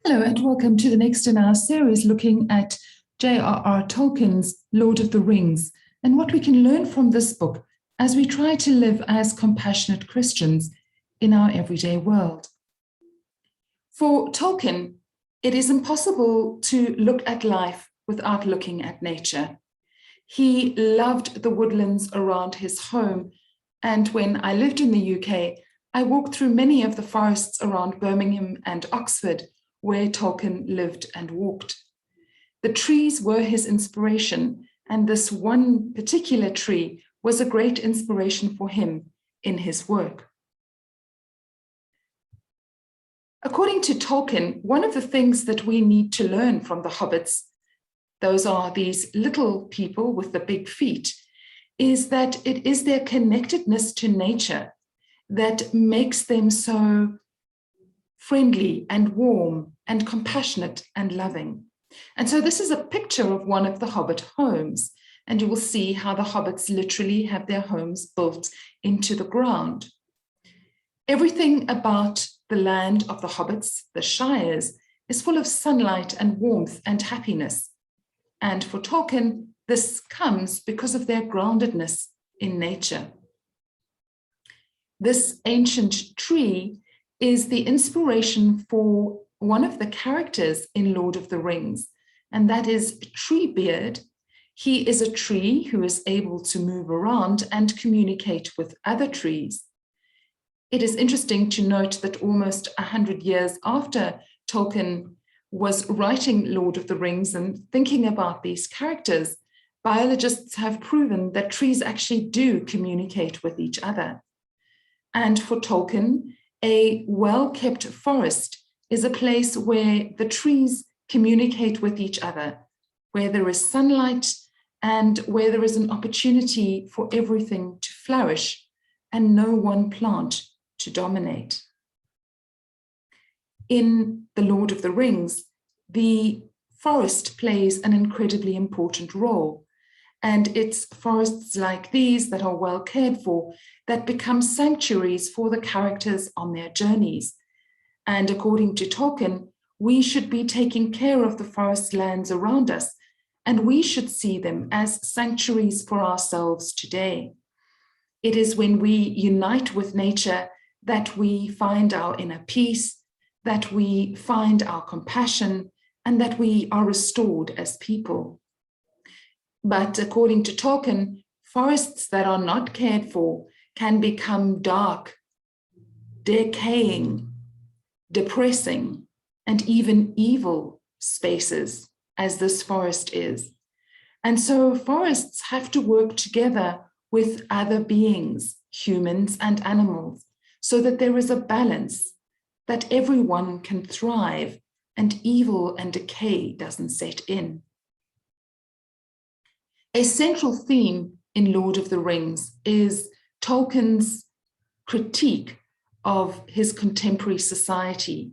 Hello and welcome to the next in our series looking at J.R.R. Tolkien's Lord of the Rings and what we can learn from this book as we try to live as compassionate Christians in our everyday world. For Tolkien, it is impossible to look at life without looking at nature. He loved the woodlands around his home, and when I lived in the UK, I walked through many of the forests around Birmingham and Oxford, where Tolkien lived and walked. The trees were his inspiration, and this one particular tree was a great inspiration for him in his work. According to Tolkien, one of the things that we need to learn from the hobbits, those are these little people with the big feet, is that it is their connectedness to nature that makes them so friendly and warm and compassionate and loving. And so this is a picture of one of the Hobbit homes, and you will see how the hobbits literally have their homes built into the ground. Everything about the land of the hobbits, the Shires, is full of sunlight and warmth and happiness. And for Tolkien, this comes because of their groundedness in nature. This ancient tree is the inspiration for one of the characters in Lord of the Rings, and that is Treebeard. He is a tree who is able to move around and communicate with other trees. It is interesting to note that almost 100 years after Tolkien was writing Lord of the Rings and thinking about these characters, biologists have proven that trees actually do communicate with each other. And for Tolkien, a well-kept forest is a place where the trees communicate with each other, where there is sunlight and where there is an opportunity for everything to flourish and no one plant to dominate. In The Lord of the Rings, the forest plays an incredibly important role. And it's forests like these that are well cared for that become sanctuaries for the characters on their journeys. And according to Tolkien, we should be taking care of the forest lands around us, and we should see them as sanctuaries for ourselves today. It is when we unite with nature that we find our inner peace, that we find our compassion, and that we are restored as people. But according to Tolkien, forests that are not cared for can become dark, decaying, depressing, and even evil spaces, as this forest is. And so forests have to work together with other beings, humans and animals, so that there is a balance, that everyone can thrive and evil and decay doesn't set in. A central theme in Lord of the Rings is Tolkien's critique of his contemporary society,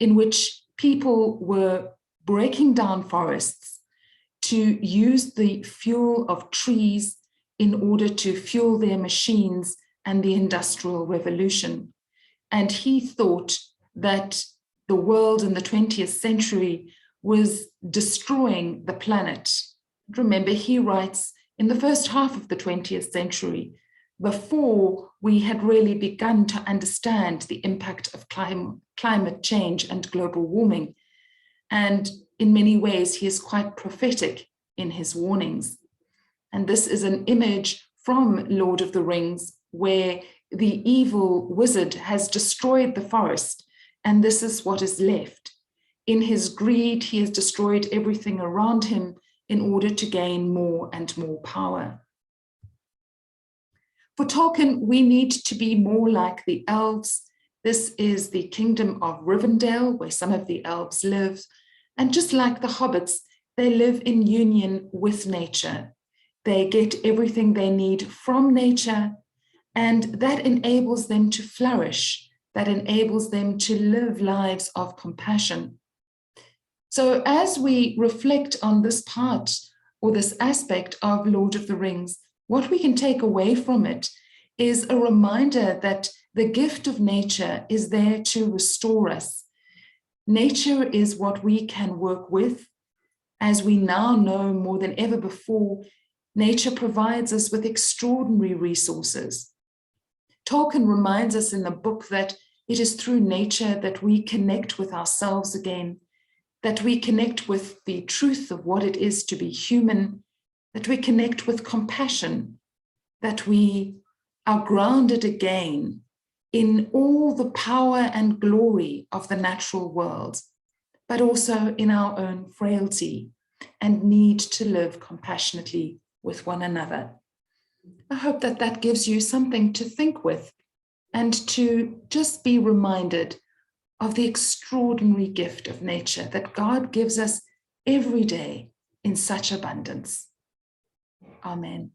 in which people were breaking down forests to use the fuel of trees in order to fuel their machines and the Industrial Revolution. And he thought that the world in the 20th century was destroying the planet. Remember, he writes in the first half of the 20th century, before we had really begun to understand the impact of climate change and global warming. And in many ways, he is quite prophetic in his warnings. And this is an image from Lord of the Rings, where the evil wizard has destroyed the forest, and this is what is left. In his greed, he has destroyed everything around him in order to gain more and more power. For Tolkien, we need to be more like the elves. This is the kingdom of Rivendell, where some of the elves live. And just like the hobbits, they live in union with nature. They get everything they need from nature, and that enables them to flourish. That enables them to live lives of compassion. So as we reflect on this part or this aspect of Lord of the Rings, what we can take away from it is a reminder that the gift of nature is there to restore us. Nature is what we can work with. As we now know more than ever before, nature provides us with extraordinary resources. Tolkien reminds us in the book that it is through nature that we connect with ourselves again, that we connect with the truth of what it is to be human, that we connect with compassion, that we are grounded again in all the power and glory of the natural world, but also in our own frailty and need to live compassionately with one another. I hope that that gives you something to think with and to just be reminded of the extraordinary gift of nature that God gives us every day in such abundance. Amen.